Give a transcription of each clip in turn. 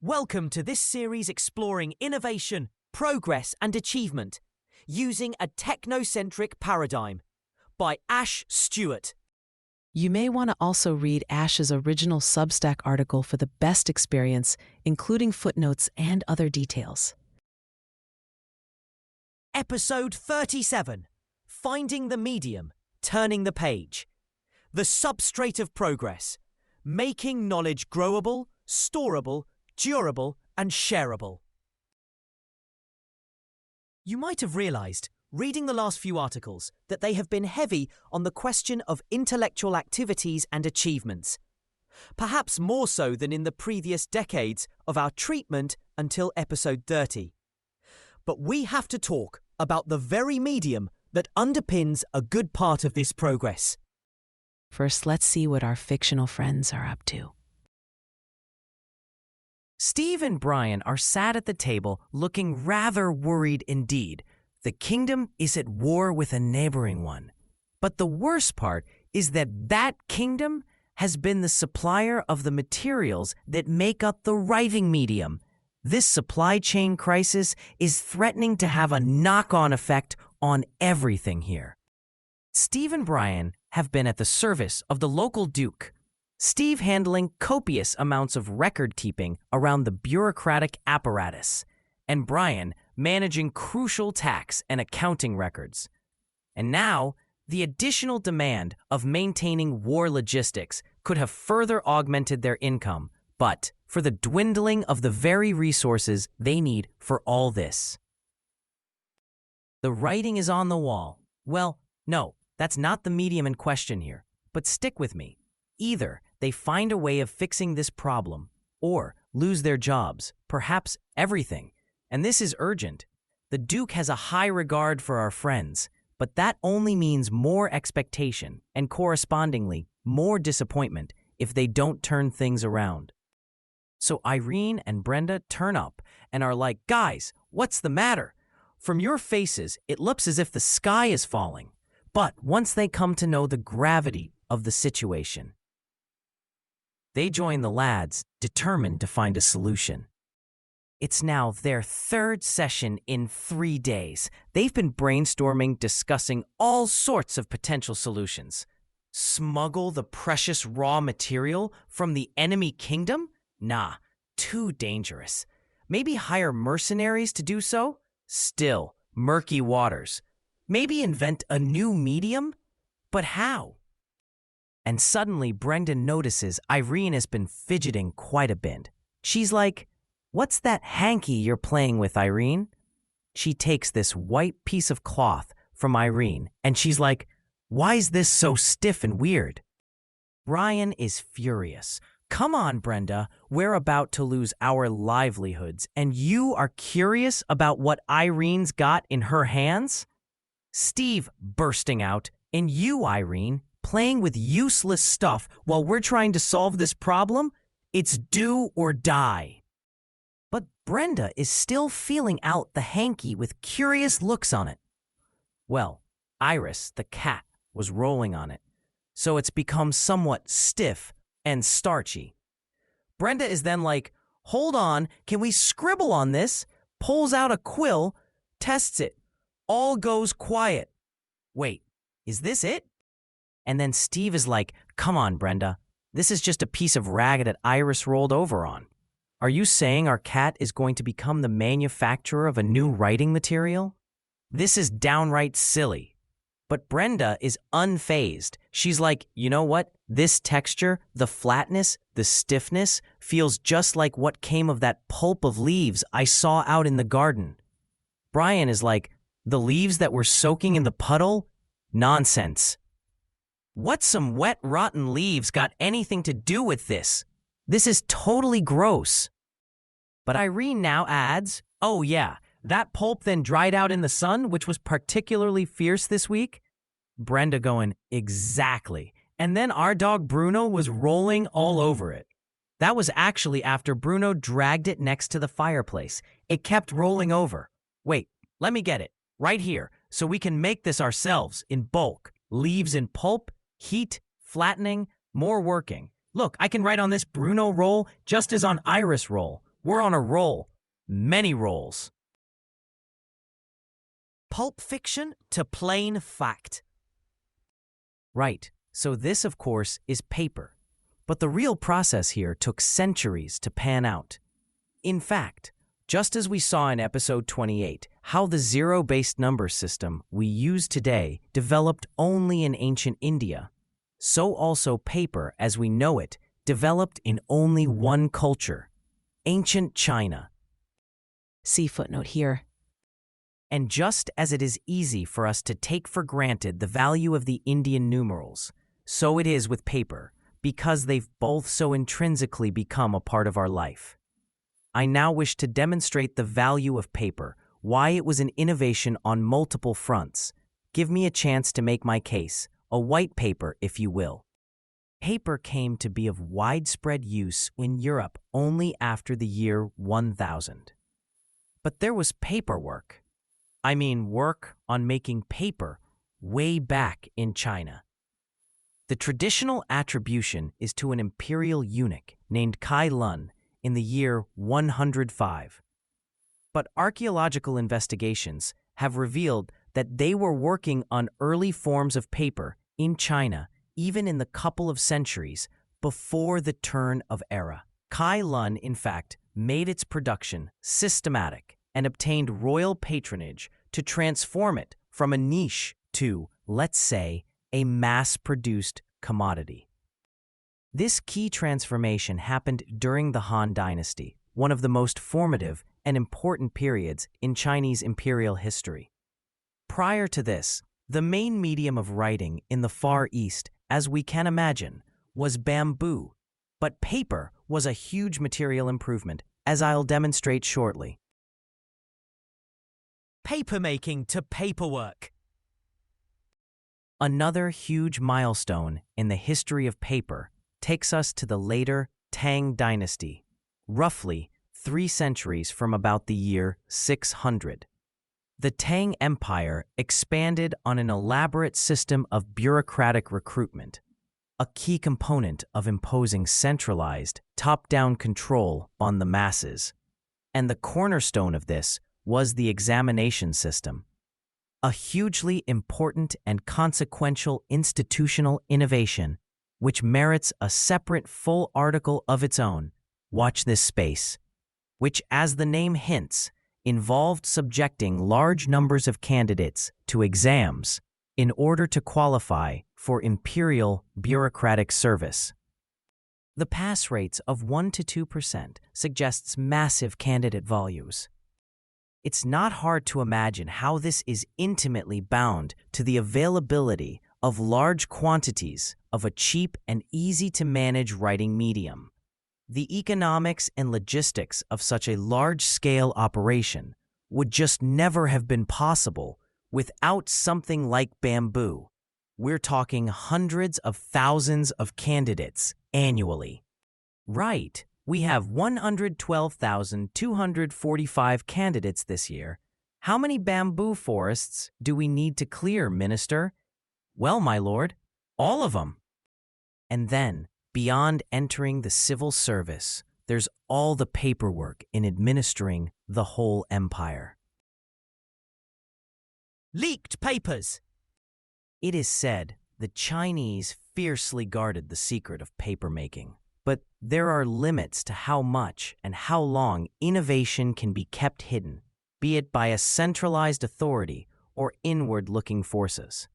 Welcome to this series exploring innovation, progress and achievement using a technocentric paradigm by Ash Stuart. You may want to also read Ash's original Substack article for the best experience, including footnotes and other details. Episode 37, Finding the Medium, Turning the Page. The substrate of progress, making knowledge growable, storable, durable and shareable. You might have realized, reading the last few articles, that they have been heavy on the question of intellectual activities and achievements, perhaps more so than in the previous decades of our treatment until episode 30. But we have to talk about the very medium that underpins a good part of this progress. First, let's see what our fictional friends are up to. Steve and Brian are sat at the table looking rather worried indeed. The kingdom is at war with a neighboring one. But the worst part is that that kingdom has been the supplier of the materials that make up the writing medium. This supply chain crisis is threatening to have a knock-on effect on everything here. Steve and Brian have been at the service of the local duke, Steve handling copious amounts of record-keeping around the bureaucratic apparatus, and Brian managing crucial tax and accounting records. And now, the additional demand of maintaining war logistics could have further augmented their income, but for the dwindling of the very resources they need for all this. The writing is on the wall. Well, no, that's not the medium in question here, but stick with me. Either they find a way of fixing this problem, or lose their jobs, perhaps everything. And this is urgent. The Duke has a high regard for our friends, but that only means more expectation and correspondingly more disappointment if they don't turn things around. So Irene and Brenda turn up and are like, "Guys, what's the matter? From your faces, it looks as if the sky is falling." But once they come to know the gravity of the situation, they join the lads, determined to find a solution. It's now their third session in 3 days. They've been brainstorming, discussing all sorts of potential solutions. Smuggle the precious raw material from the enemy kingdom? Nah, too dangerous. Maybe hire mercenaries to do so? Still, murky waters. Maybe invent a new medium? But how? And suddenly Brendan notices Irene has been fidgeting quite a bit. She's like, "What's that hanky you're playing with, Irene?" She takes this white piece of cloth from Irene, and she's like, "Why is this so stiff and weird?" Brian is furious. "Come on, Brenda, we're about to lose our livelihoods, and you are curious about what Irene's got in her hands?" Steve bursting out, "And you, Irene, playing with useless stuff while we're trying to solve this problem? It's do or die." But Brenda is still feeling out the hanky with curious looks on it. Well, Iris, the cat, was rolling on it, so it's become somewhat stiff and starchy. Brenda is then like, "Hold on, can we scribble on this?" Pulls out a quill, tests it. All goes quiet. Wait, is this it? And then Steve is like, "Come on, Brenda. This is just a piece of rag that Iris rolled over on. Are you saying our cat is going to become the manufacturer of a new writing material? This is downright silly." But Brenda is unfazed. She's like, "You know what? This texture, the flatness, the stiffness, feels just like what came of that pulp of leaves I saw out in the garden." Brian is like, "The leaves that were soaking in the puddle? Nonsense. What's some wet, rotten leaves got anything to do with this? This is totally gross." But Irene now adds, "Oh yeah, that pulp then dried out in the sun, which was particularly fierce this week?" Brenda going, "Exactly. And then our dog Bruno was rolling all over it. That was actually after Bruno dragged it next to the fireplace. It kept rolling over. Wait, let me get it. Right here, so we can make this ourselves in bulk. Leaves in pulp, heat, flattening, more working. Look, I can write on this Bruno roll just as on Iris roll. We're on a roll. Many rolls. Pulp fiction to plain fact. Right, so this, of course, is paper. But the real process here took centuries to pan out. In fact, just as we saw in episode 28, how the zero-based number system we use today developed only in ancient India, so also paper as we know it developed in only one culture, ancient China. See footnote here. And just as it is easy for us to take for granted the value of the Indian numerals, so it is with paper, because they've both so intrinsically become a part of our life. I now wish to demonstrate the value of paper, why it was an innovation on multiple fronts. Give me a chance to make my case, a white paper, if you will. Paper came to be of widespread use in Europe only after the year 1000. But there was paperwork. I mean work on making paper way back in China. The traditional attribution is to an imperial eunuch named Kai Lun in the year 105. But archaeological investigations have revealed that they were working on early forms of paper in China even in the couple of centuries before the turn of era. Kai Lun, in fact, made its production systematic and obtained royal patronage to transform it from a niche to, let's say, a mass-produced commodity. This key transformation happened during the Han Dynasty, one of the most formative and important periods in Chinese imperial history. Prior to this, the main medium of writing in the Far East, as we can imagine, was bamboo, but paper was a huge material improvement, as I'll demonstrate shortly. Papermaking to paperwork. Another huge milestone in the history of paper takes us to the later Tang Dynasty, roughly 3 centuries from about the year 600. The Tang Empire expanded on an elaborate system of bureaucratic recruitment, a key component of imposing centralized, top-down control on the masses. And the cornerstone of this was the examination system, a hugely important and consequential institutional innovation which merits a separate full article of its own. Watch this space, which, as the name hints, involved subjecting large numbers of candidates to exams in order to qualify for imperial bureaucratic service. The pass rates of 1 to 2% suggests massive candidate volumes. It's not hard to imagine how this is intimately bound to the availability of large quantities of a cheap and easy-to-manage writing medium. The economics and logistics of such a large-scale operation would just never have been possible without something like bamboo. We're talking hundreds of thousands of candidates annually. Right, we have 112,245 candidates this year. How many bamboo forests do we need to clear, Minister? Well, my lord, all of them. And then, beyond entering the civil service, there's all the paperwork in administering the whole empire. Leaked papers! It is said the Chinese fiercely guarded the secret of papermaking. But there are limits to how much and how long innovation can be kept hidden, be it by a centralized authority or inward-looking forces.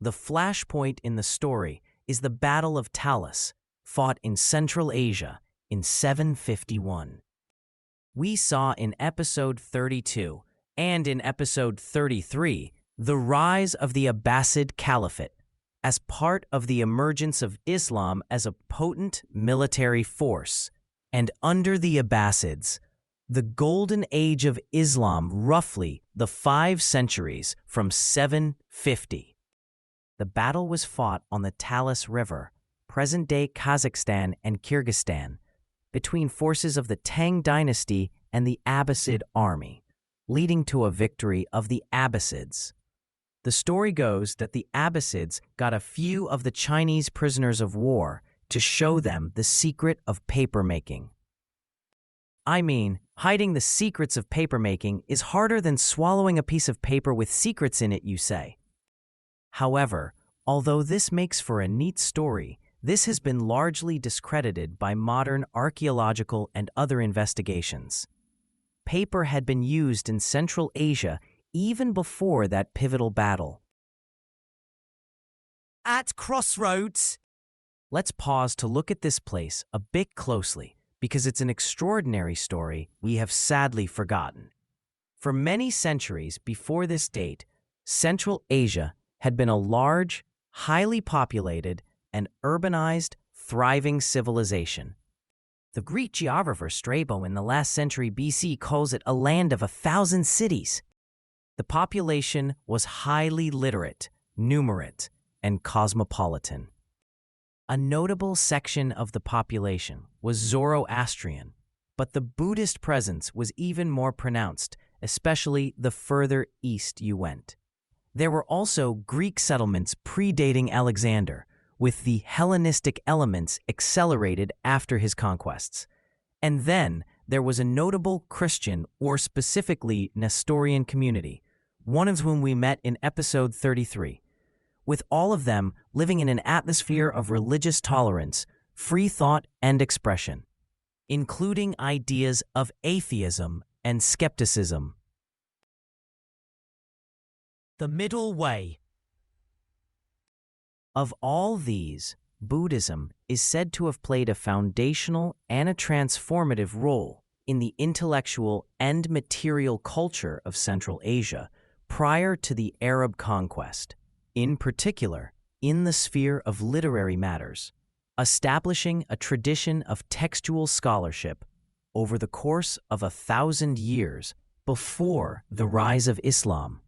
The flashpoint in the story is the Battle of Talas, fought in Central Asia in 751. We saw in episode 32 and in episode 33 the rise of the Abbasid Caliphate as part of the emergence of Islam as a potent military force, and under the Abbasids, the golden age of Islam, roughly the 5 centuries from 750. The battle was fought on the Talas River, present-day Kazakhstan and Kyrgyzstan, between forces of the Tang dynasty and the Abbasid army, leading to a victory of the Abbasids. The story goes that the Abbasids got a few of the Chinese prisoners of war to show them the secret of papermaking. I mean, hiding the secrets of papermaking is harder than swallowing a piece of paper with secrets in it, you say. However, although this makes for a neat story, this has been largely discredited by modern archaeological and other investigations. Paper had been used in Central Asia even before that pivotal battle. At Crossroads. Let's pause to look at this place a bit closely, because it's an extraordinary story we have sadly forgotten. For many centuries before this date, Central Asia had been a large, highly populated, and urbanized, thriving civilization. The Greek geographer Strabo in the last century BC calls it a land of 1,000 cities. The population was highly literate, numerate, and cosmopolitan. A notable section of the population was Zoroastrian, but the Buddhist presence was even more pronounced, especially the further east you went. There were also Greek settlements predating Alexander, with the Hellenistic elements accelerated after his conquests. And then there was a notable Christian, or specifically Nestorian community, one of whom we met in episode 33. With all of them living in an atmosphere of religious tolerance, free thought and expression, including ideas of atheism and skepticism. The Middle Way. Of all these, Buddhism is said to have played a foundational and a transformative role in the intellectual and material culture of Central Asia prior to the Arab conquest, in particular in the sphere of literary matters, establishing a tradition of textual scholarship over the course of 1,000 years before the rise of Islam.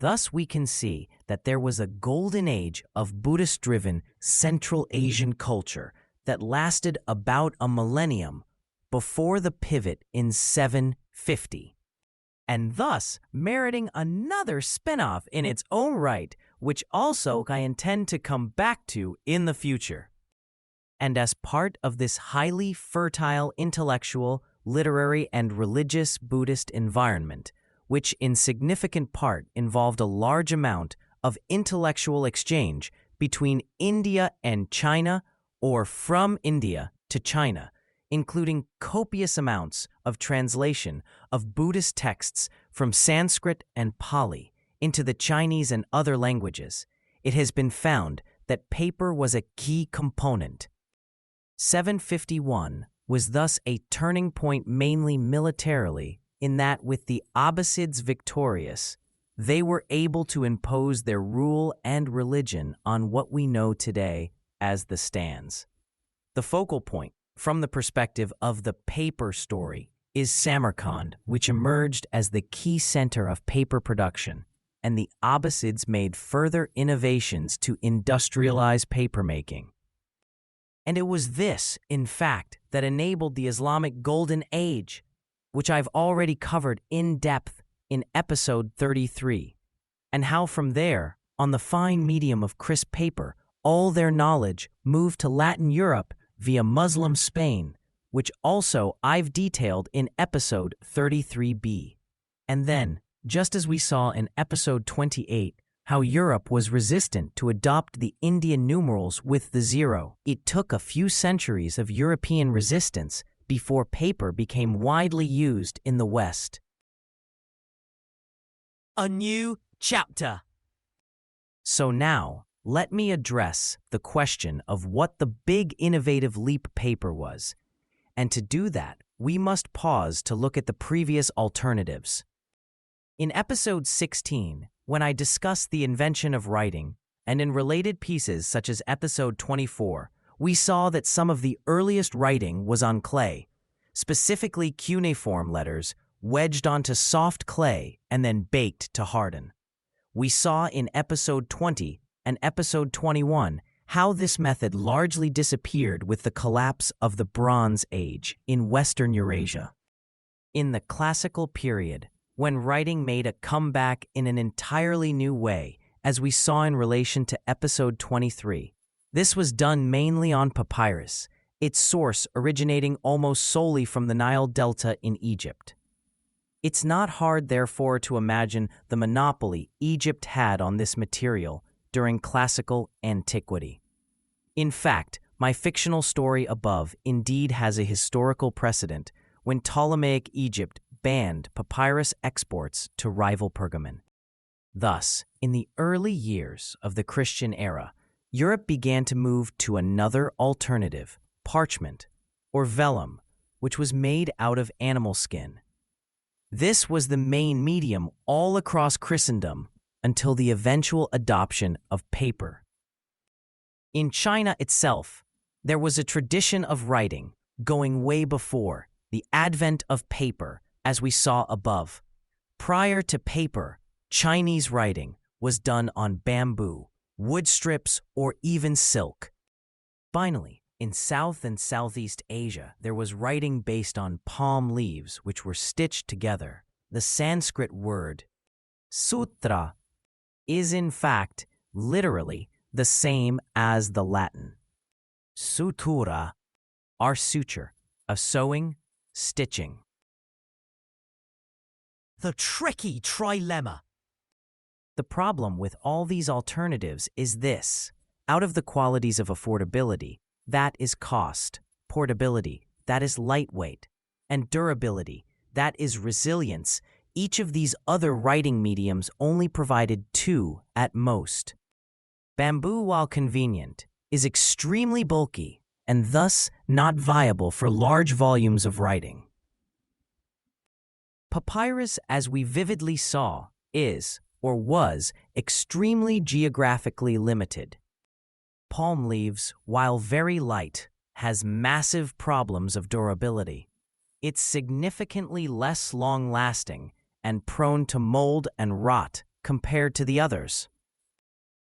Thus, we can see that there was a golden age of Buddhist-driven Central Asian culture that lasted about a millennium before the pivot in 750, and thus meriting another spin-off in its own right, which also I intend to come back to in the future. And as part of this highly fertile intellectual, literary, and religious Buddhist environment, which in significant part involved a large amount of intellectual exchange between India and China, or from India to China, including copious amounts of translation of Buddhist texts from Sanskrit and Pali into the Chinese and other languages, it has been found that paper was a key component. 751 was thus a turning point mainly militarily, in that with the Abbasids victorious, they were able to impose their rule and religion on what we know today as the stands. The focal point, from the perspective of the paper story, is Samarkand, which emerged as the key center of paper production, and the Abbasids made further innovations to industrialize papermaking. And it was this, in fact, that enabled the Islamic Golden Age, which I've already covered in depth in episode 33, and how from there, on the fine medium of crisp paper, all their knowledge moved to Latin Europe via Muslim Spain, which also I've detailed in episode 33b. And then, just as we saw in episode 28, how Europe was resistant to adopt the Indian numerals with the zero, it took a few centuries of European resistance before paper became widely used in the West. A new chapter. So now, let me address the question of what the big innovative leap paper was. And to do that, we must pause to look at the previous alternatives. In episode 16, when I discussed the invention of writing, and in related pieces such as episode 24, we saw that some of the earliest writing was on clay, specifically cuneiform letters wedged onto soft clay and then baked to harden. We saw in episode 20 and episode 21 how this method largely disappeared with the collapse of the Bronze Age in Western Eurasia. In the classical period, when writing made a comeback in an entirely new way, as we saw in relation to episode 23, this was done mainly on papyrus, its source originating almost solely from the Nile Delta in Egypt. It's not hard, therefore, to imagine the monopoly Egypt had on this material during classical antiquity. In fact, my fictional story above indeed has a historical precedent when Ptolemaic Egypt banned papyrus exports to rival Pergamon. Thus, in the early years of the Christian era, Europe began to move to another alternative, parchment, or vellum, which was made out of animal skin. This was the main medium all across Christendom until the eventual adoption of paper. In China itself, there was a tradition of writing going way before the advent of paper, as we saw above. Prior to paper, Chinese writing was done on bamboo, wood strips, or even silk. Finally, in South and Southeast Asia, there was writing based on palm leaves, which were stitched together. The Sanskrit word sutra is in fact literally the same as the Latin sutura, our suture, of sewing, stitching. The tricky trilemma. The problem with all these alternatives is this: out of the qualities of affordability, that is cost, portability, that is lightweight, and durability, that is resilience, each of these other writing mediums only provided two at most. Bamboo, while convenient, is extremely bulky and thus not viable for large volumes of writing. Papyrus, as we vividly saw, is, or was, extremely geographically limited. Palm leaves, while very light, has massive problems of durability. It's significantly less long-lasting and prone to mold and rot compared to the others.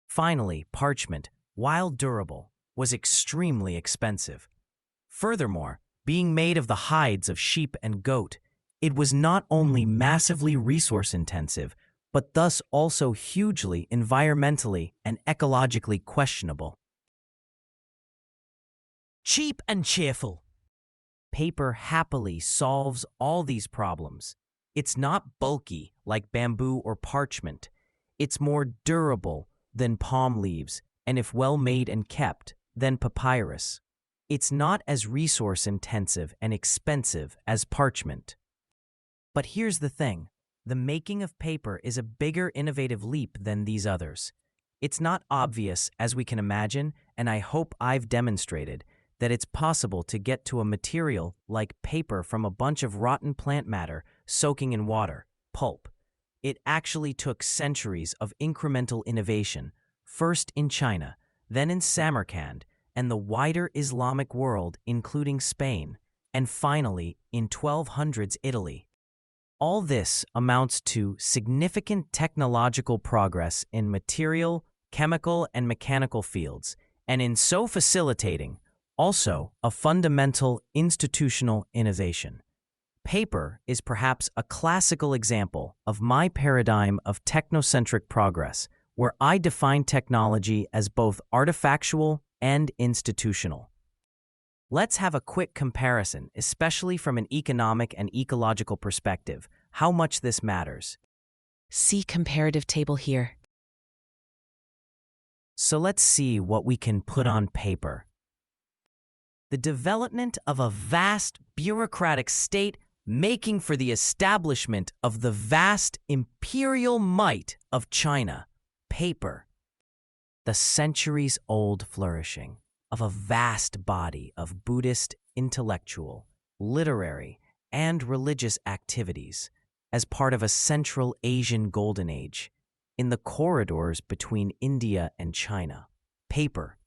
Finally, parchment, while durable, was extremely expensive. Furthermore, being made of the hides of sheep and goat, it was not only massively resource-intensive, but thus also hugely environmentally and ecologically questionable. Cheap and cheerful. Paper happily solves all these problems. It's not bulky like bamboo or parchment. It's more durable than palm leaves, and if well made and kept, than papyrus. It's not as resource-intensive and expensive as parchment. But here's the thing. The making of paper is a bigger innovative leap than these others. It's not obvious, as we can imagine, and I hope I've demonstrated, that it's possible to get to a material like paper from a bunch of rotten plant matter soaking in water, pulp. It actually took centuries of incremental innovation, first in China, then in Samarkand, and the wider Islamic world, including Spain, and finally in 1200s Italy. All this amounts to significant technological progress in material, chemical, and mechanical fields, and in so facilitating, also a fundamental institutional innovation. Paper is perhaps a classical example of my paradigm of technocentric progress, where I define technology as both artifactual and institutional. Let's have a quick comparison, especially from an economic and ecological perspective, how much this matters. See comparative table here. So let's see what we can put on paper. The development of a vast bureaucratic state making for the establishment of the vast imperial might of China, paper. The centuries-old flourishing of a vast body of Buddhist intellectual, literary, and religious activities as part of a Central Asian Golden Age in the corridors between India and China, paper.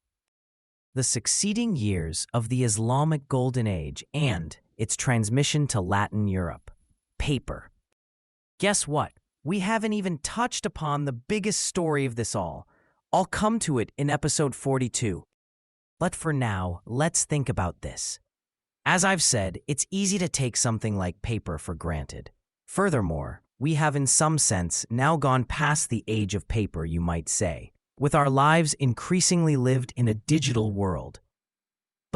The succeeding years of the Islamic Golden Age and its transmission to Latin Europe, paper. Guess what? We haven't even touched upon the biggest story of this all. I'll come to it in episode 42. But for now, let's think about this. As I've said, it's easy to take something like paper for granted. Furthermore, we have in some sense now gone past the age of paper, you might say, with our lives increasingly lived in a digital world.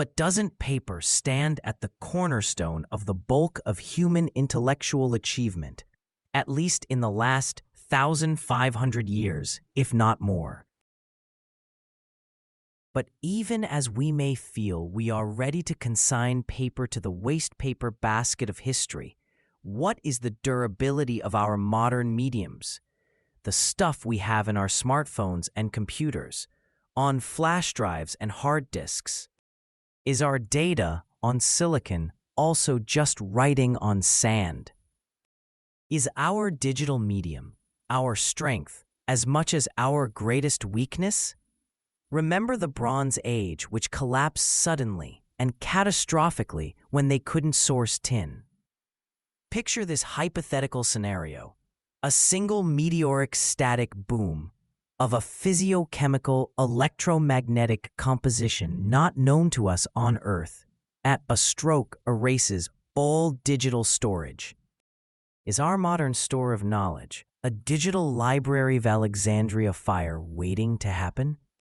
But doesn't paper stand at the cornerstone of the bulk of human intellectual achievement, at least in the last 1,500 years, if not more? But even as we may feel we are ready to consign paper to the waste paper basket of history, what is the durability of our modern mediums? The stuff we have in our smartphones and computers, on flash drives and hard disks. Is our data on silicon also just writing on sand? Is our digital medium our strength as much as our greatest weakness? Remember the Bronze Age, which collapsed suddenly and catastrophically when they couldn't source tin. Picture this hypothetical scenario: a single meteoric static boom of a physiochemical electromagnetic composition not known to us on Earth, at a stroke erases all digital storage. Is our modern store of knowledge a digital Library of Alexandria fire waiting to happen?